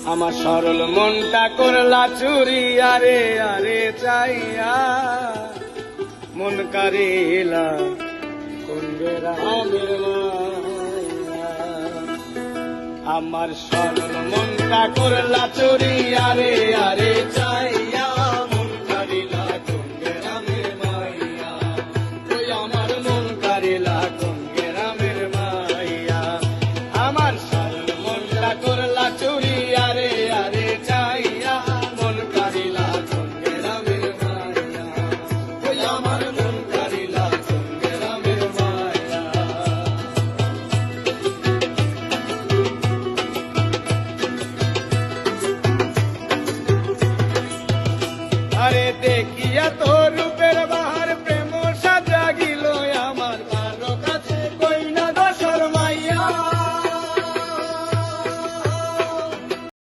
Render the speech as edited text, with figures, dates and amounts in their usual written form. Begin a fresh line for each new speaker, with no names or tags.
আমার সরল মনটা করলা চুরি আরে আরে চাইয়া মন কারিলা কুন্ডে রামের মায়া। আমার সরল মনটা করলা চুরি আরে আরে